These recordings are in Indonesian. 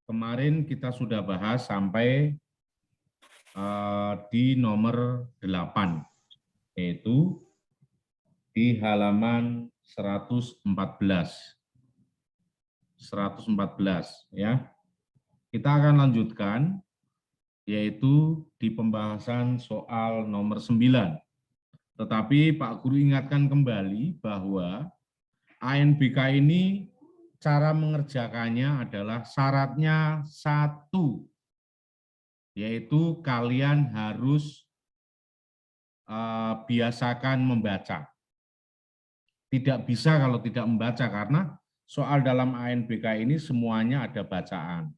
kemarin kita sudah bahas sampai di nomor 8, yaitu di halaman 114 ya. Kita akan lanjutkan, yaitu di pembahasan soal nomor 9. Tetapi Pak Guru ingatkan kembali bahwa ANBK ini cara mengerjakannya adalah syaratnya satu, yaitu kalian harus biasakan membaca. Tidak bisa kalau tidak membaca, karena soal dalam ANBK ini semuanya ada bacaan.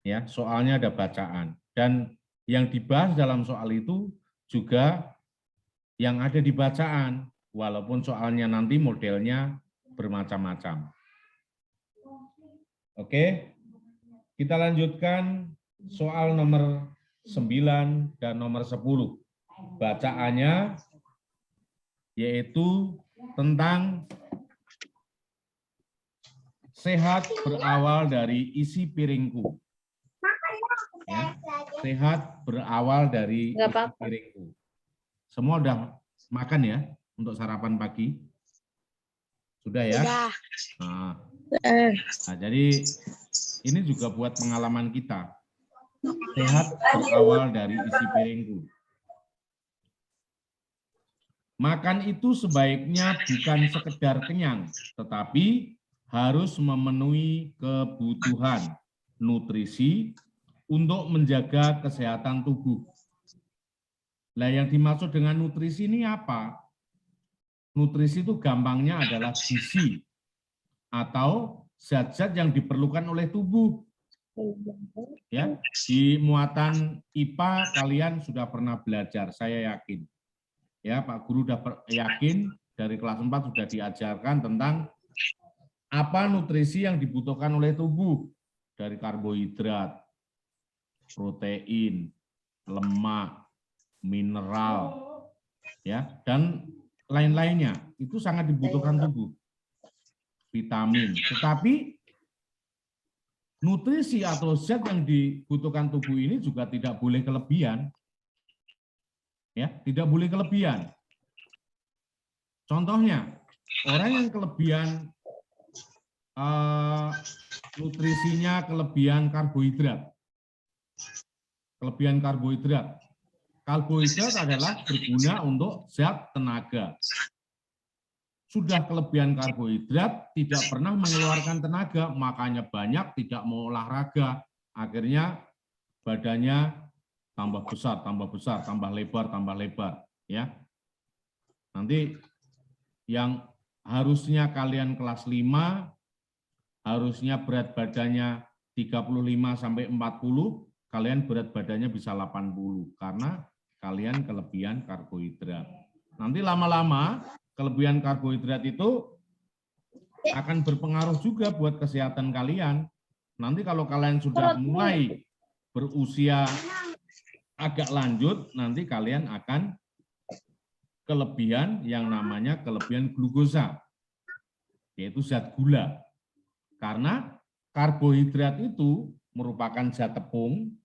Ya, soalnya ada bacaan. Dan yang dibahas dalam soal itu juga yang ada di bacaan, walaupun soalnya nanti modelnya bermacam-macam. Oke, kita lanjutkan soal nomor 9 dan nomor 10. Bacaannya yaitu tentang sehat berawal dari isi piringku. Ya, sehat berawal dari isi piringku. Semua udah makan ya untuk sarapan pagi? Sudah ya? Nah, jadi ini juga buat pengalaman kita. Sehat berawal dari isi piringku. Makan itu sebaiknya bukan sekedar kenyang, tetapi harus memenuhi kebutuhan nutrisi untuk menjaga kesehatan tubuh. Nah, yang dimaksud dengan nutrisi ini apa? Nutrisi itu gampangnya adalah gizi atau zat-zat yang diperlukan oleh tubuh. Ya, di muatan IPA kalian sudah pernah belajar, saya yakin. Ya, Pak Guru sudah yakin dari kelas 4 sudah diajarkan tentang apa nutrisi yang dibutuhkan oleh tubuh, dari karbohidrat, protein, lemak, mineral, ya, dan lain-lainnya. Itu sangat dibutuhkan tubuh. Vitamin. Tetapi nutrisi atau zat yang dibutuhkan tubuh ini juga tidak boleh kelebihan. Ya, tidak boleh kelebihan. Contohnya, orang yang kelebihan nutrisinya kelebihan karbohidrat. Kelebihan karbohidrat. Karbohidrat adalah berguna untuk zat tenaga. Sudah kelebihan karbohidrat, tidak pernah mengeluarkan tenaga, makanya banyak tidak mau olahraga. Akhirnya badannya tambah besar, tambah lebar, ya. Nanti yang harusnya kalian kelas 5, harusnya berat badannya 35 sampai 40, kalian berat badannya bisa 80 karena kalian kelebihan karbohidrat. Nanti lama-lama kelebihan karbohidrat itu akan berpengaruh juga buat kesehatan kalian. Nanti kalau kalian sudah mulai berusia agak lanjut, nanti kalian akan kelebihan yang namanya kelebihan glukosa, yaitu zat gula. Karena karbohidrat itu merupakan zat tepung.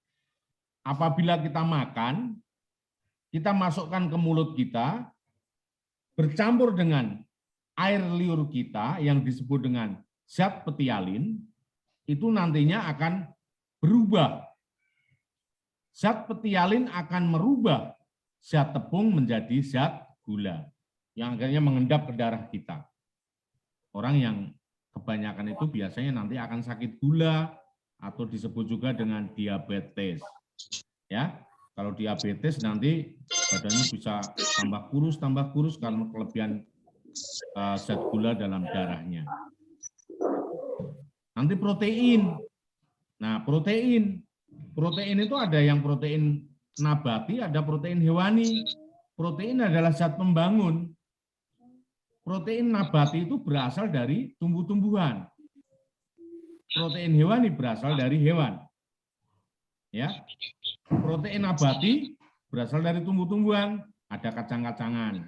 Apabila kita makan, kita masukkan ke mulut kita, bercampur dengan air liur kita yang disebut dengan zat petialin, itu nantinya akan berubah. Zat petialin akan merubah zat tepung menjadi zat gula, yang akhirnya mengendap ke darah kita. Orang yang kebanyakan itu biasanya nanti akan sakit gula, atau disebut juga dengan diabetes. Ya, kalau diabetes nanti badannya bisa tambah kurus karena kelebihan zat gula dalam darahnya. Nanti protein. Nah, protein itu ada yang protein nabati, ada protein hewani. Protein adalah zat pembangun. Protein nabati itu berasal dari tumbuh-tumbuhan. Protein hewani berasal dari hewan. Ya. Protein nabati berasal dari tumbuh-tumbuhan, ada kacang-kacangan,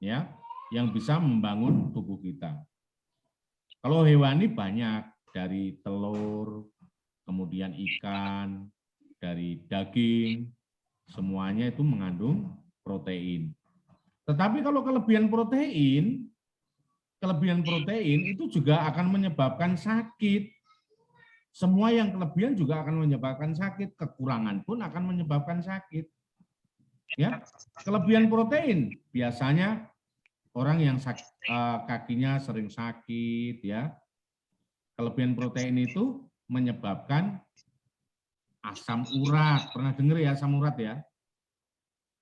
ya, yang bisa membangun tubuh kita. Kalau hewani banyak, dari telur, kemudian ikan, dari daging, semuanya itu mengandung protein. Tetapi kalau kelebihan protein itu juga akan menyebabkan sakit. Semua yang kelebihan juga akan menyebabkan sakit, kekurangan pun akan menyebabkan sakit. Ya, kelebihan protein biasanya orang yang kakinya sering sakit, ya. Kelebihan protein itu menyebabkan asam urat. Pernah dengar ya asam urat ya?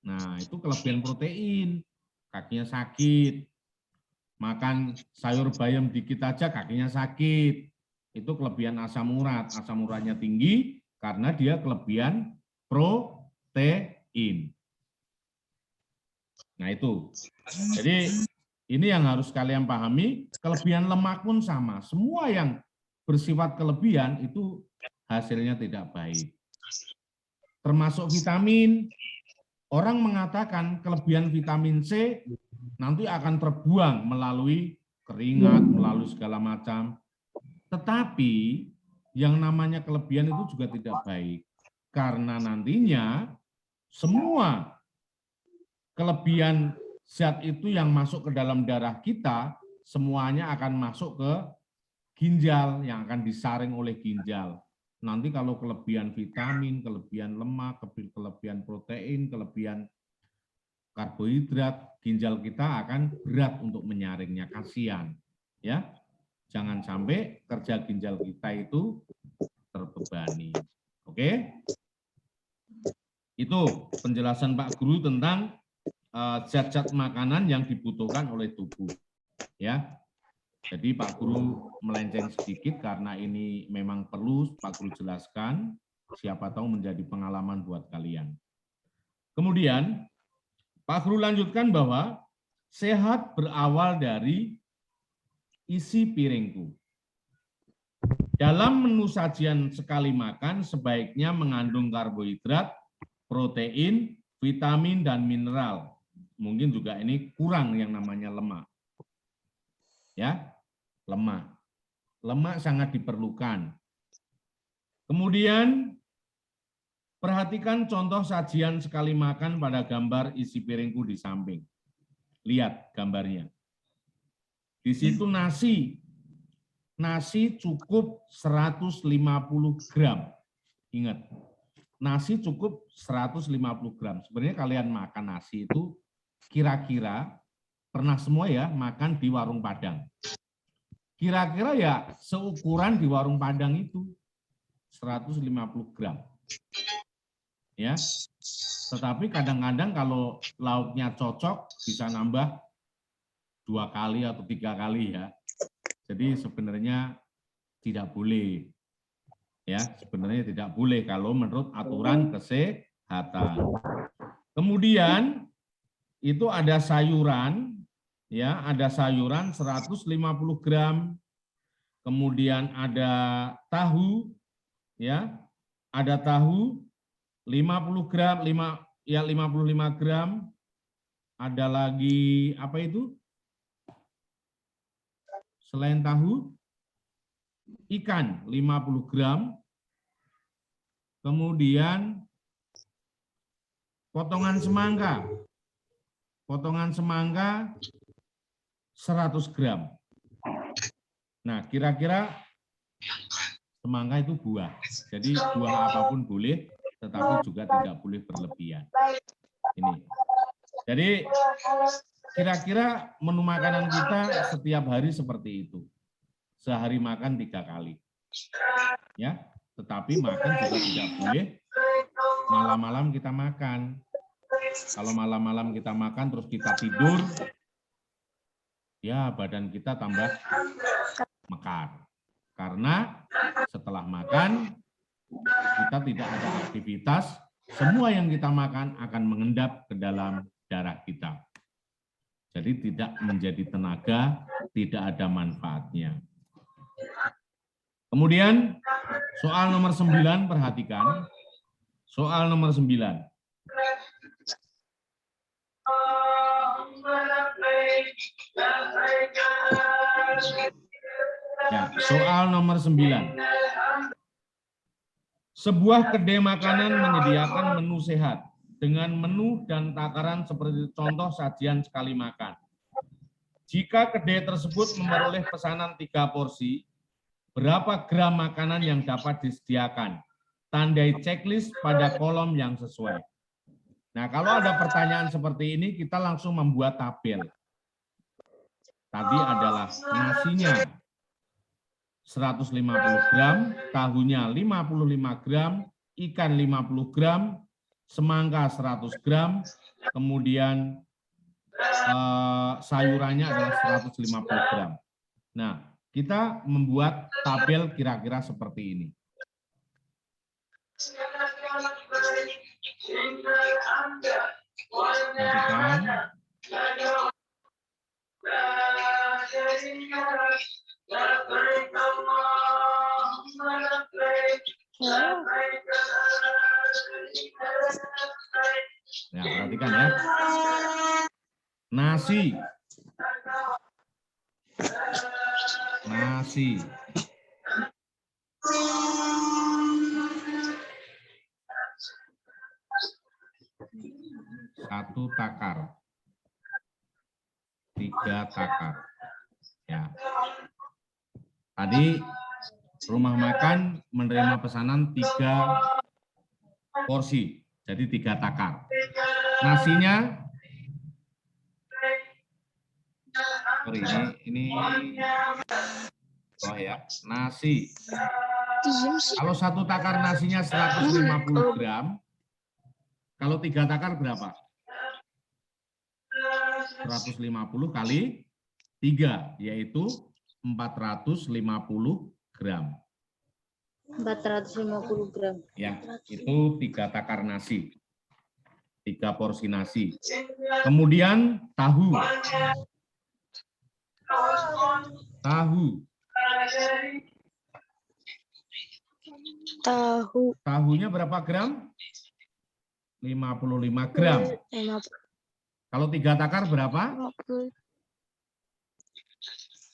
Nah, itu kelebihan protein. Kakinya sakit. Makan sayur bayam dikit aja kakinya sakit. Itu kelebihan asam urat. Asam uratnya tinggi karena dia kelebihan protein. Nah itu. Jadi ini yang harus kalian pahami, kelebihan lemak pun sama. Semua yang bersifat kelebihan itu hasilnya tidak baik. Termasuk vitamin, orang mengatakan kelebihan vitamin C nanti akan terbuang melalui keringat, melalui segala macam. Tetapi yang namanya kelebihan itu juga tidak baik. Karena nantinya semua kelebihan zat itu yang masuk ke dalam darah kita, semuanya akan masuk ke ginjal yang akan disaring oleh ginjal. Nanti kalau kelebihan vitamin, kelebihan lemak, kelebihan protein, kelebihan karbohidrat, ginjal kita akan berat untuk menyaringnya, kasihan. Ya, jangan sampai kerja ginjal kita itu terbebani. Oke? Itu penjelasan Pak Guru tentang zat-zat makanan yang dibutuhkan oleh tubuh. Ya, jadi Pak Guru melenceng sedikit karena ini memang perlu Pak Guru jelaskan. Siapa tahu menjadi pengalaman buat kalian. Kemudian Pak Guru lanjutkan bahwa sehat berawal dari isi piringku. Dalam menu sajian sekali makan sebaiknya mengandung karbohidrat, protein, vitamin, dan mineral. Mungkin juga ini kurang yang namanya lemak. Ya, lemak. Lemak sangat diperlukan. Kemudian perhatikan contoh sajian sekali makan pada gambar isi piringku di samping. Lihat gambarnya. Di situ nasi. Nasi cukup 150 gram. Ingat, nasi cukup 150 gram. Sebenarnya kalian makan nasi itu kira-kira pernah semua ya makan di warung Padang. Kira-kira ya seukuran di warung Padang itu 150 gram. Ya. Tetapi kadang-kadang kalau lauknya cocok bisa nambah 2 kali atau 3 kali ya. Jadi sebenarnya tidak boleh. Ya, sebenarnya tidak boleh kalau menurut aturan kesehatan. Kemudian itu ada sayuran, ya, ada sayuran 150 gram, kemudian ada tahu, ya, ada tahu 50 gram, 55 gram, ada lagi apa itu? Selain tahu, ikan 50 gram, kemudian potongan semangka 100 gram. Nah, kira-kira semangka itu buah. Jadi buah apapun boleh, tetapi juga tidak boleh berlebihan. Ini. Jadi kira-kira menu makanan kita setiap hari seperti itu. Sehari makan 3 kali. Ya, tetapi makan juga tidak boleh malam-malam kita makan. Kalau malam-malam kita makan terus kita tidur, ya badan kita tambah mekar. Karena setelah makan, kita tidak ada aktivitas, semua yang kita makan akan mengendap ke dalam darah kita. Jadi tidak menjadi tenaga, tidak ada manfaatnya. Kemudian soal nomor 9, perhatikan. Soal nomor 9. Ya, soal nomor 9. Sebuah kedai makanan menyediakan menu sehat dengan menu dan takaran seperti contoh sajian sekali makan. Jika kedai tersebut memperoleh pesanan 3 porsi, berapa gram makanan yang dapat disediakan? Tandai checklist pada kolom yang sesuai. Nah, kalau ada pertanyaan seperti ini, kita langsung membuat tabel. Tadi adalah nasinya 150 gram, tahunya 55 gram, ikan 50 gram, semangka 100 gram, kemudian sayurannya adalah 150 gram. Nah, kita membuat tabel kira-kira seperti ini. Perhatikan. Nah, perhatikan ya. Nasi. Nasi. Satu takar. 3 takar. Ya. Tadi rumah makan menerima pesanan 3 porsi, jadi 3 takar. Nasinya, sorry, ini oh ya, nasi. Kalau 1 takar nasinya 150 gram, kalau 3 takar berapa? 150 kali 3, yaitu 450 gram. 450 gram. Ya, itu 3 takar nasi. 3 porsi nasi. Kemudian tahu. Tahunya berapa gram? 55 gram. Kalau 3 takar berapa?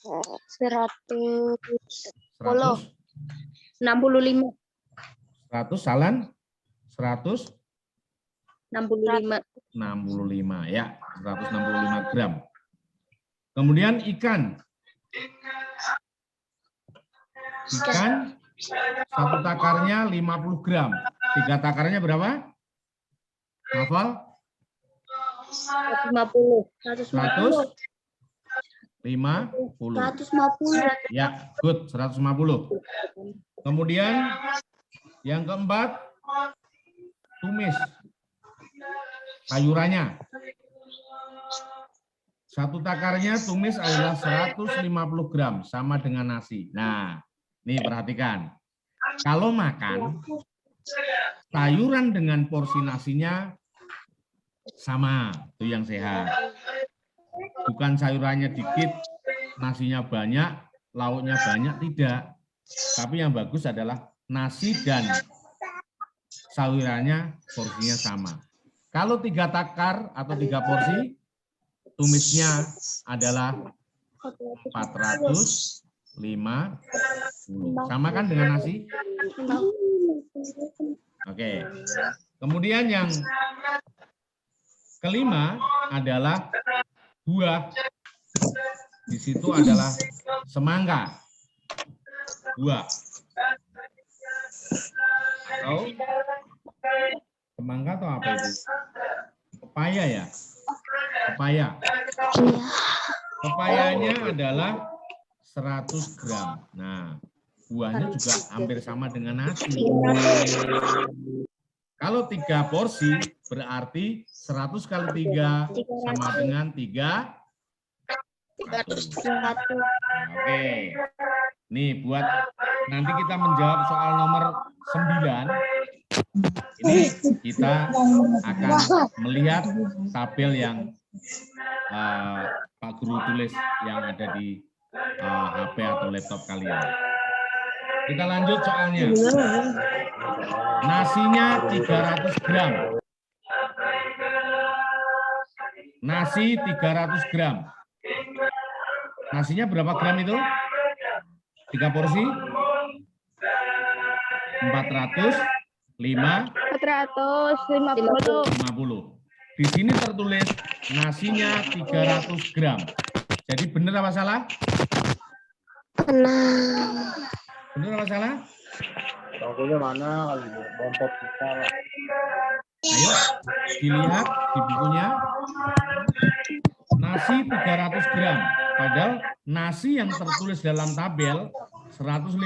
165. 100 salan? 100? 65. 65 ya, 165 gram. Kemudian ikan. Ikan 1 takarnya 50 gram. 3 takarnya berapa? Hafal? 150. 150. Ya, good, 150. Kemudian yang keempat, tumis. Sayurannya. 1 takarnya tumis adalah 150 gram, sama dengan nasi. Nah, nih perhatikan. Kalau makan, sayuran dengan porsi nasinya sama, itu yang sehat. Bukan sayurannya dikit, nasinya banyak, lauknya banyak, tidak. Tapi yang bagus adalah nasi dan sayurannya porsinya sama. Kalau 3 takar atau 3 porsi, tumisnya adalah 450. Sama kan dengan nasi? Oke. Kemudian yang kelima adalah buah. Di situ adalah semangka. Buah. Atau semangka atau apa itu? Pepaya ya? Pepaya. Pepayanya adalah 100 gram. Nah, buahnya juga hampir sama dengan nasi. Kalau 3 porsi berarti 100 kali 3 sama dengan 3. Oke. Nih buat nanti kita menjawab soal nomor 9. Ini kita akan melihat tabel yang Pak Guru tulis yang ada di HP atau laptop kalian. Kita lanjut soalnya. Nasinya 300 gram. Nasi 300 gram. Nasinya berapa gram itu? 3 porsi 450. 450. Di sini tertulis nasinya 300 gram. Jadi benar apa salah? Benar. Benar apa salah? Contohnya mana? Dompet kita lah. Ayo dilihat di bukunya. Nasi 300 gram. Padahal nasi yang tertulis dalam tabel 150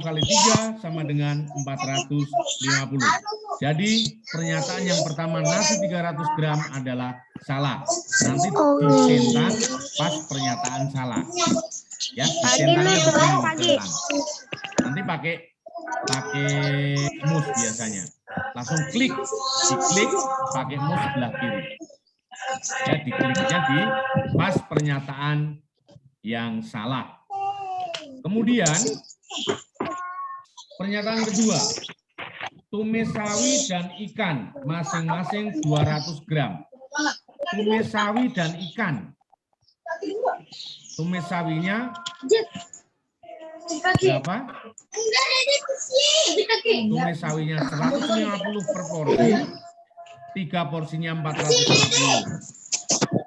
kali 3 sama dengan 450. Jadi pernyataan yang pertama nasi 300 gram adalah salah. Nanti dicentang pas pernyataan salah. Ya, dicentangnya begini centang. Nanti pakai mus biasanya. Langsung diklik pakai mus sebelah kiri. Ya, dikliknya di pas pernyataan yang salah. Kemudian pernyataan kedua, tumis sawi dan ikan masing-masing 200 gram. Tumis sawi dan ikan. Tumis sawinya berapa? Tumis sawinya 150 per porsi. 3 porsinya 450.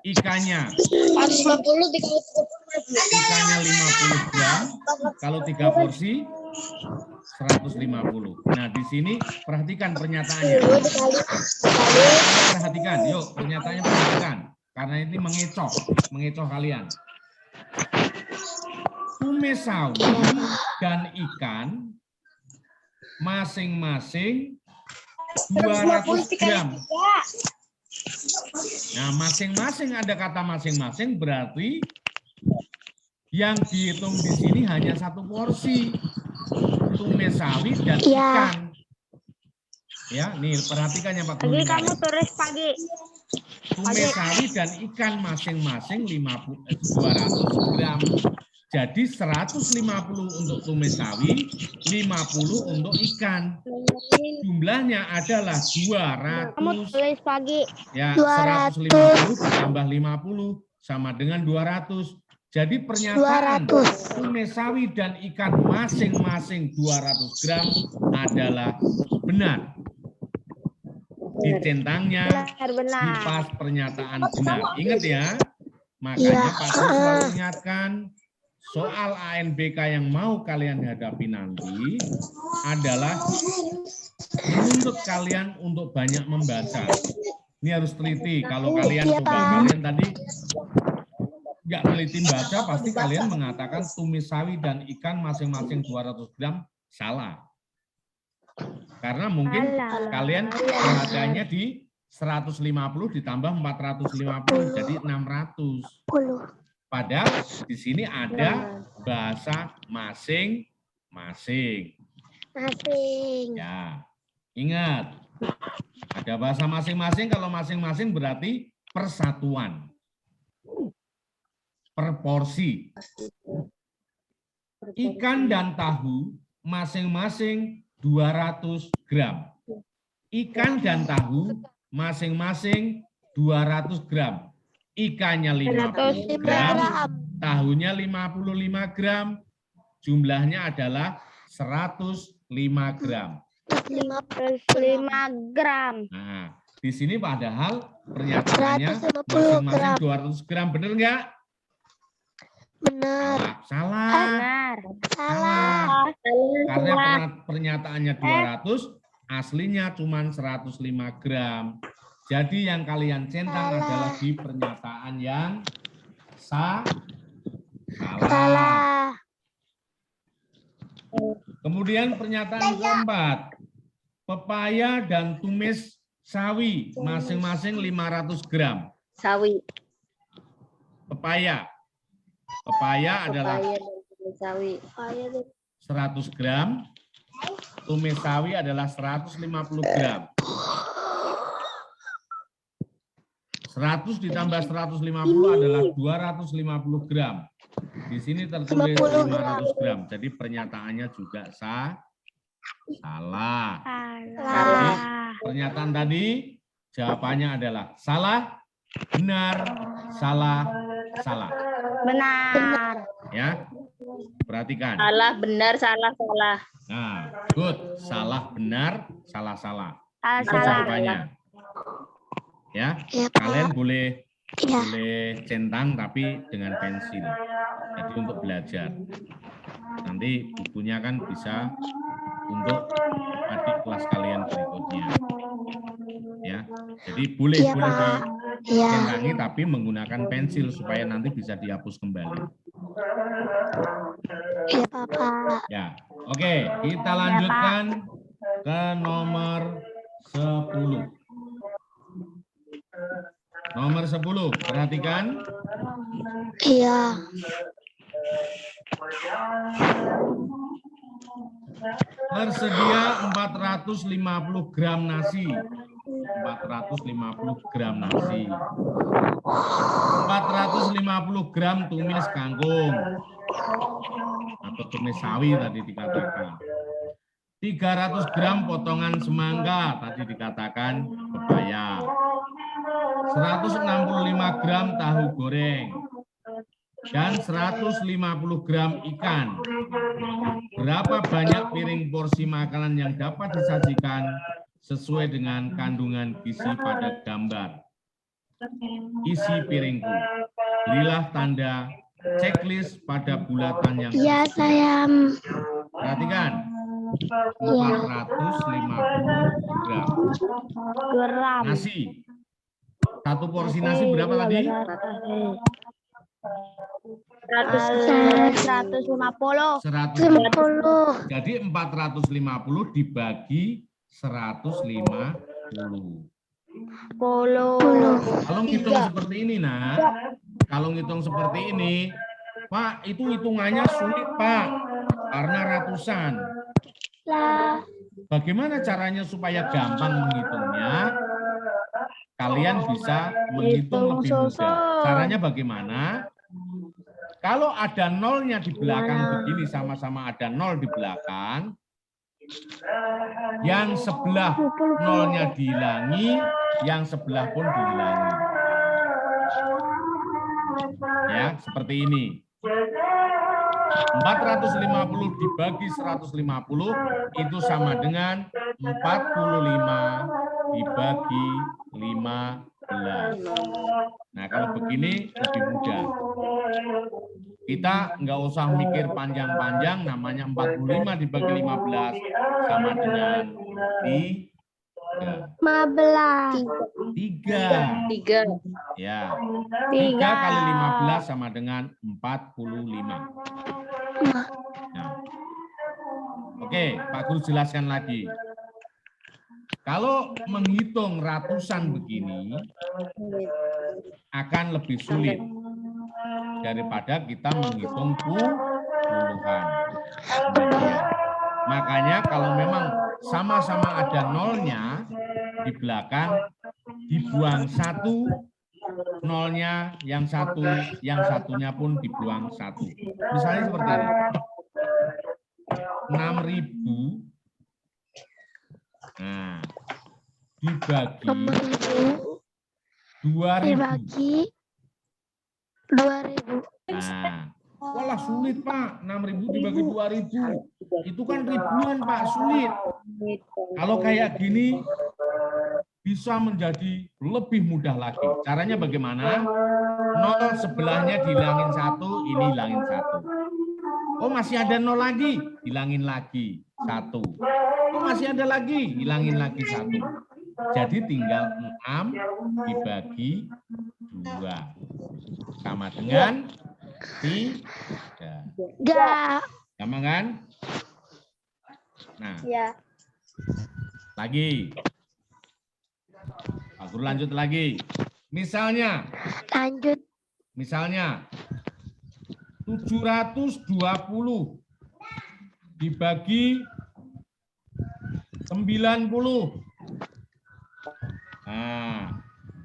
Ikannya 50 gram, kalau 3 porsi 150. Nah, di sini perhatikan pernyataannya. Perhatikan, yuk pernyataannya perhatikan. Karena ini mengecoh kalian. Tumis sawi dan ikan masing-masing 200 gram. Nah, masing-masing ada kata masing-masing berarti yang dihitung di sini hanya 1 porsi. Tumis sawi dan ikan. Ya, nih perhatikan yang Pak Guru. Kamu tulis pagi. Tumis sawi dan ikan masing-masing 200 gram. Jadi 150 untuk tumis sawi, 50 untuk ikan. Jumlahnya adalah 200. Kamu tulis pagi. Ya, 150 ditambah 50 sama dengan 200. Jadi pernyataan tumis sawi dan ikan masing-masing 200 gram adalah benar. Dicentangnya di pas pernyataan benar. Ingat ya, makanya Pak Guru selalu ingatkan, soal ANBK yang mau kalian hadapi nanti adalah menuntut kalian untuk banyak membaca. Ini harus teliti. Kalau kalian coba, kalian tadi nggak teliti baca, pasti kalian mengatakan tumis sawi dan ikan masing-masing 200 gram salah. Karena mungkin kalian harganya di 150 ditambah 450 jadi 600. Padahal di sini ada bahasa masing-masing. Ya, ingat. Ada bahasa masing-masing, kalau masing-masing berarti persatuan. Per porsi. Ikan dan tahu masing-masing 200 gram. Ikan dan tahu masing-masing 200 gram. Ikannya 50 gram, tahunya 55 gram, jumlahnya adalah 105 gram. 5 gram. Nah, di sini padahal pernyataannya masing-masing 200 gram, benar nggak? Benar. Salah. Salah. Karena pernyataannya 200, aslinya cuma 105 gram. Jadi yang kalian centang adalah di pernyataan yang salah. Kemudian pernyataan keempat. Pepaya dan tumis sawi masing-masing 500 gram. Sawi. Pepaya adalah 100 gram. Tumis sawi adalah 150 gram. 100 ditambah 150 adalah 250 gram. Di sini tertulis 500 gram. Jadi pernyataannya juga salah. Jadi pernyataan tadi jawabannya adalah salah, benar, salah, salah. Benar. Ya. Perhatikan. Salah, benar, salah, salah. Nah, good. Salah, benar, salah, salah. Itu Salah. jawabannya. Ya, Iya, Pak. kalian boleh Iya. centang tapi dengan pensil. Jadi untuk belajar. Nanti bukunya kan bisa untuk adik kelas kalian berikutnya. Ya, jadi boleh Iya, Pak. Iya. dicentangi tapi menggunakan pensil supaya nanti bisa dihapus kembali. Iya, Pak. Ya, oke, kita lanjutkan ke nomor 10. Nomor 10, perhatikan. Iya. Tersedia 450 gram nasi. 450 gram nasi. 450 gram tumis kangkung. Atau tumis sawi tadi dikatakan. 300 gram potongan semangka tadi dikatakan pepaya. 165 gram tahu goreng. Dan 150 gram ikan. Berapa banyak piring porsi makanan yang dapat disajikan sesuai dengan kandungan gizi pada gambar? Isi piringku. Berilah tanda checklist pada bulatan yang Iya, tersedia. saya. Perhatikan. Iya. 450 gram. Gram. Nasi. Satu porsi nasi berapa tadi? 150. 100. Jadi 450 dibagi 150. Kalau ngitung seperti ini, nak. Kalau ngitung seperti ini, Pak, itu hitungannya sulit, Pak. Karena ratusan. Bagaimana caranya supaya gampang menghitungnya? Kalian bisa menghitung lebih mudah. Caranya bagaimana? Kalau ada nolnya di belakang begini, sama-sama ada nol di belakang, yang sebelah nolnya dihilangi, yang sebelah pun dihilangi. Ya, seperti ini. 450 dibagi 150 itu sama dengan 45 dibagi 15. Nah, kalau begini lebih mudah. Kita nggak usah mikir panjang-panjang, namanya 45 dibagi 15 sama dengan 3. 3. Ya. 3 kali 15 sama dengan 45. Nah. Oke, Pak Guru jelaskan lagi. Kalau menghitung ratusan begini akan lebih sulit daripada kita menghitung puluhan. Makanya kalau memang sama-sama ada nolnya di belakang, dibuang satu, nolnya yang satu, yang satunya pun dibuang satu. Misalnya seperti ini. 6.000. Nah, dibagi 2.000. Nah, walah sulit, Pak. 6.000 dibagi 2.000. Itu kan ribuan, Pak. Sulit. Kalau kayak gini bisa menjadi lebih mudah lagi. Caranya bagaimana? Nol sebelahnya dihilangin satu, ini hilangin satu. Oh, masih ada nol lagi, hilangin lagi satu. Oh, masih ada lagi, hilangin lagi satu. Jadi tinggal 6 dibagi 2. Sama dengan 3. Gampang kan? Nah, Ya. lagi. Pak Guru lanjut lagi. Misalnya 720 dibagi 90. Nah,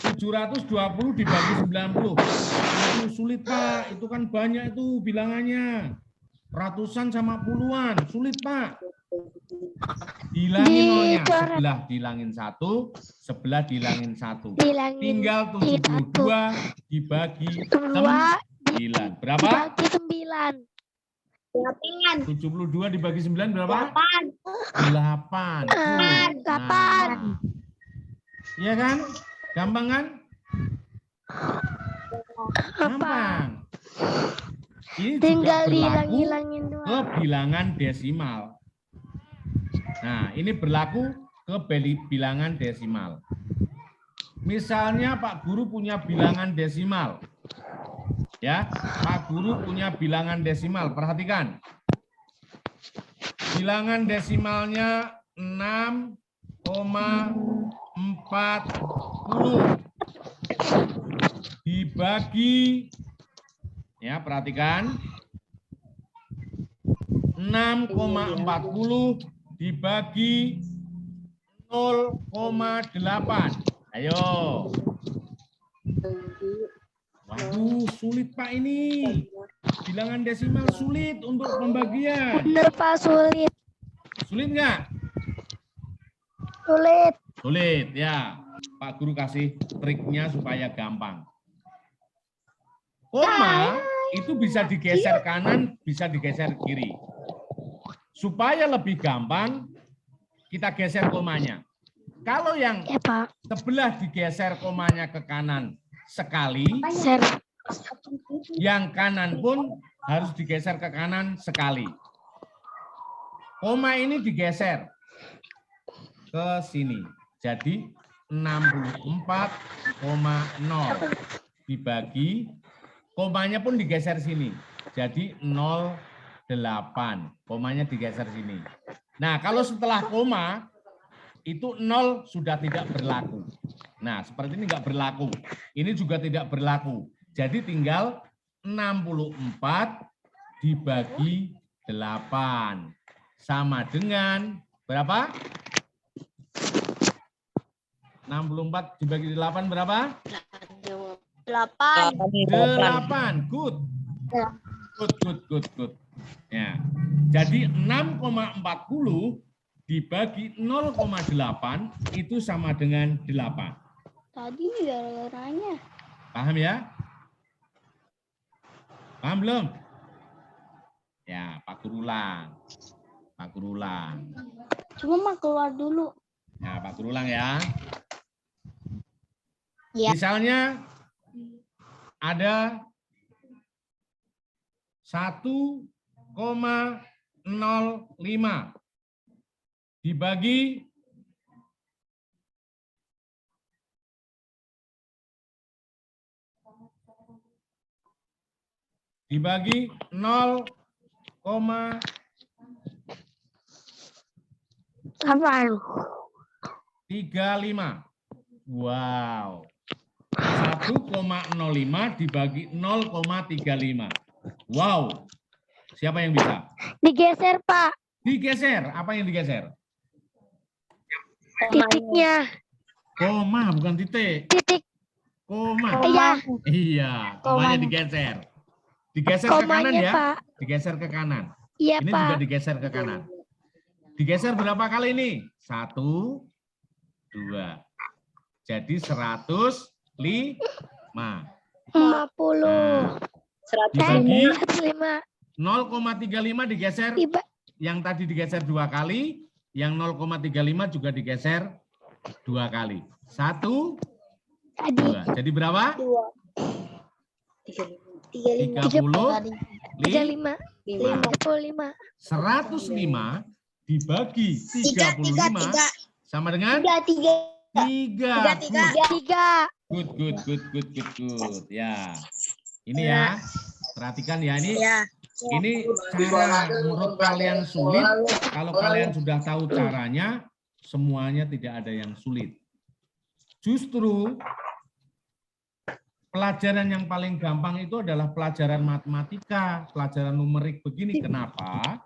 720 dibagi 90. Itu sulit, Pak. Itu kan banyak itu bilangannya. Ratusan sama puluhan. Sulit, Pak. Hilangin nolnya. Sebelah dihilangin satu, sebelah dihilangin satu. Tinggal 72 dibagi 9. Berapa? Dibagi 9. 8. 72 dibagi 9 berapa? 8. 8. Iya kan? Gampang kan? Gampang. Ini Tinggal juga berlaku hilang-hilangin ke doang. bilangan desimal. Nah, ini berlaku ke bilangan desimal. Misalnya Pak Guru punya bilangan desimal. Ya, Pak Guru punya bilangan desimal. Perhatikan. Bilangan desimalnya 6,40 dibagi, ya perhatikan, 6,40 dibagi 0,8. Ayo. Waduh, sulit Pak ini. Bilangan desimal sulit untuk pembagian. Bener Pak, sulit. Sulit nggak? Sulit. Sulit, ya. Pak Guru kasih triknya supaya gampang. Koma itu bisa digeser kanan, bisa digeser kiri. Supaya lebih gampang, kita geser komanya. Kalau yang Ya Pak. sebelah digeser komanya ke kanan sekali, Share. yang kanan pun harus digeser ke kanan sekali. Koma ini digeser ke sini. Jadi 64,0 dibagi, komanya pun digeser sini. Jadi 0,8. Komanya digeser sini. Nah, kalau setelah koma, itu 0 sudah tidak berlaku. Nah, seperti ini nggak berlaku. Ini juga tidak berlaku. Jadi tinggal 64 dibagi 8. Sama dengan berapa? 64 dibagi 8 berapa? 8. 8. Good. Good. Ya. Jadi 6,40 dibagi 0,8 itu sama dengan 8. Tadi gara-garanya. Paham ya? Paham belum? Ya, Pak Guru ulang. Pak Guru ulang. Cuma mah keluar dulu. Nah, Pak Guru ulang ya. Ya. Misalnya ada 1,05 dibagi 0,35. Wow. 1,05 dibagi 0,35. Wow. Siapa yang bisa? Digeser Pak. Digeser. Apa yang digeser? Titiknya. Koma, bukan titik. Titik. Koma. Iya. Iya, komanya digeser. Digeser ke kanan Komanya ya. Pak. Digeser ke kanan. Iya Ini Pak. juga digeser ke kanan. Digeser berapa kali ini? 1, 2. Jadi 105. 50. Dibagi 105. 0,35 digeser. Yang tadi digeser 2 kali. Yang 0,35 juga digeser 2 kali. 1, 2. Jadi berapa? 35. 35. 35. 105 dibagi 35 sama dengan 3. 3. Good. Ya. Ini ya. Perhatikan ya ini. Ini cara menurut kalian sulit. Kalau kalian sudah tahu caranya, semuanya tidak ada yang sulit. Justru pelajaran yang paling gampang itu adalah pelajaran matematika, pelajaran numerik begini. Kenapa?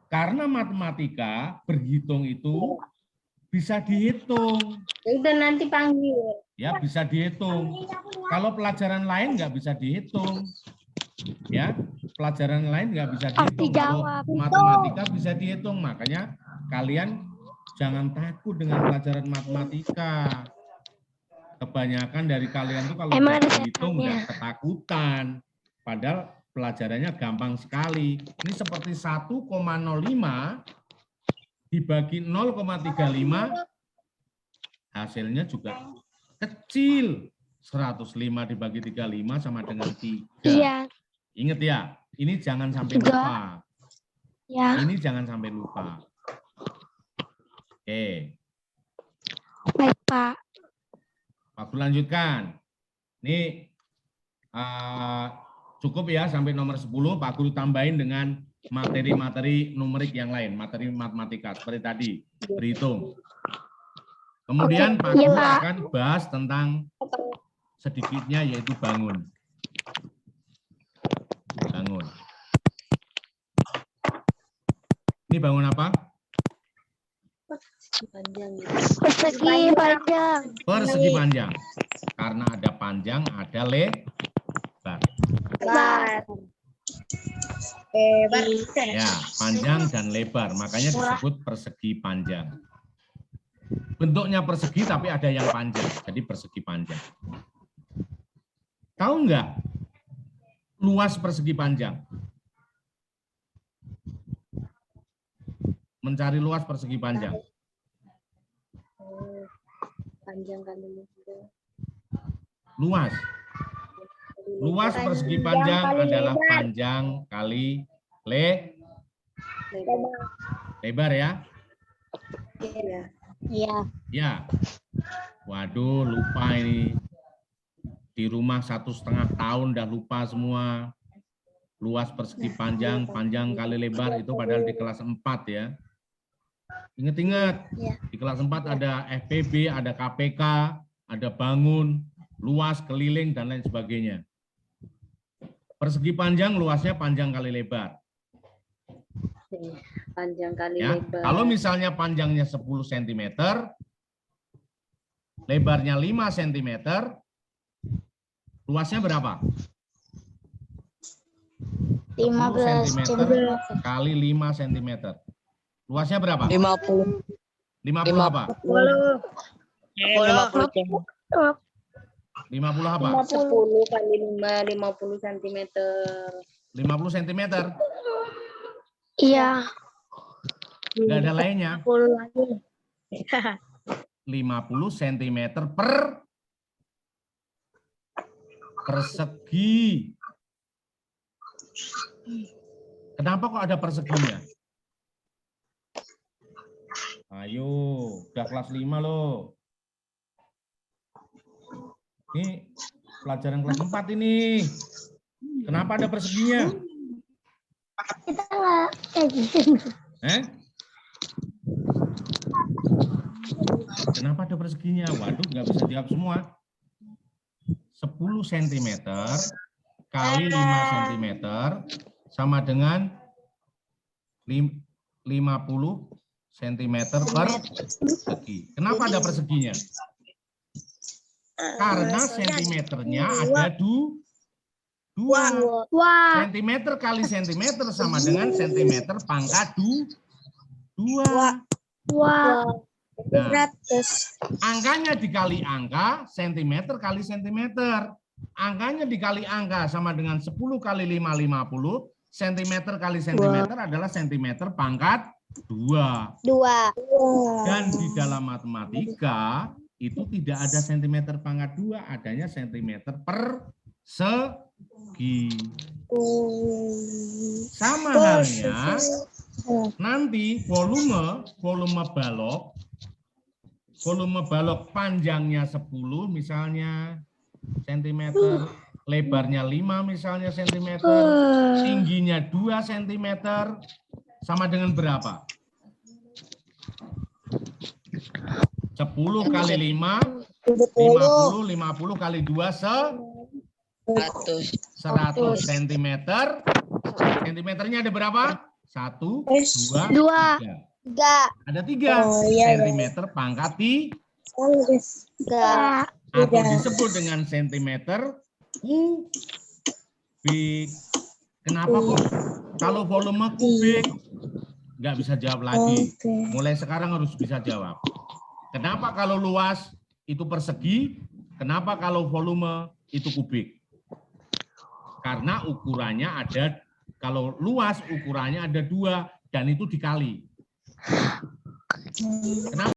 Karena matematika berhitung itu bisa dihitung. Udah nanti panggil. Ya, bisa dihitung. Kalau pelajaran lain nggak bisa dihitung. Ya, pelajaran lain nggak bisa dihitung. Kalau matematika bisa dihitung. Makanya kalian jangan takut dengan pelajaran matematika. Kebanyakan dari kalian tuh kalau dihitung udah ketakutan. Padahal pelajarannya gampang sekali. Ini seperti 1,05 dibagi 0,35, hasilnya juga kecil. 105 dibagi 35 sama dengan 3. Iya. Ingat ya, ini jangan sampai Tiga. lupa. Ya. Ini jangan sampai lupa. Oke, Baik, Pak. Pak Guru lanjutkan. Ini cukup ya sampai nomor 10. Pak Guru tambahin dengan materi-materi numerik yang lain, materi matematika seperti tadi, berhitung. Kemudian Pak Iya, Guru Pak. akan bahas tentang sedikitnya yaitu bangun. Bangun. Ini bangun apa? Persegi panjang. Persegi panjang. Karena ada panjang, ada lebar. Lebar. Ya, panjang dan lebar. Makanya disebut persegi panjang. Bentuknya persegi tapi ada yang panjang. Jadi persegi panjang. Tahu nggak luas persegi panjang? Mencari luas persegi panjang. Panjang kali Luas. Luas persegi panjang adalah panjang kali lebar ya. Iya. Ya. Waduh, lupa ini. Di rumah 1,5 tahun udah lupa semua. Luas persegi panjang, panjang kali lebar itu padahal di kelas 4 ya. Ingat-ingat, Ya. di kelas 4 ada FPB, ada KPK, ada bangun, luas, keliling, dan lain sebagainya. Persegi panjang, luasnya panjang kali lebar. Panjang kali Ya. lebar. Kalau misalnya panjangnya 10 cm, lebarnya 5 cm, luasnya berapa? 15 cm kali 5 cm. Luasnya berapa? 50. 50 apa? 50 apa? 10 kali 5, 50 cm. 50 cm. Iya. Nggak ada lainnya. 10 lagi. 50 cm per persegi. Kenapa kok ada perseginya? Ayo, udah kelas 5 loh. Ini pelajaran kelas 4 ini. Kenapa ada perseginya? Kita nggak kayak gitu. Kenapa ada perseginya? Waduh, nggak bisa jawab semua. 10 cm kali 5 cm sama dengan 50 cm per persegi. Kenapa ada perseginya? Karena sentimeternya ada dua. Wah. Sentimeter kali sentimeter sama dengan sentimeter pangkat 2. Wah. Nah, angkanya dikali angka, sentimeter kali sentimeter. Angkanya dikali angka sama dengan 10 kali 5, 50. Sentimeter kali sentimeter adalah sentimeter pangkat 2. 2. Dan di dalam matematika, itu tidak ada sentimeter pangkat 2, adanya sentimeter persegi. Sama halnya, nanti volume balok panjangnya 10 misalnya sentimeter, lebarnya 5 misalnya sentimeter, tingginya 2 sentimeter, sama dengan berapa? 10 kali 5, 50, 50 kali 2, 100 sentimeter. Sentimeternya ada berapa? 1, 2, 3. Ada 3 sentimeter pangkat 3. Atau disebut dengan sentimeter kubik. Kenapa kok kalau volume kubik? Nggak bisa jawab lagi. Mulai sekarang harus bisa jawab. Kenapa kalau luas itu persegi? Kenapa kalau volume itu kubik? Karena ukurannya ada, kalau luas ukurannya ada 2 dan itu dikali. Kenapa?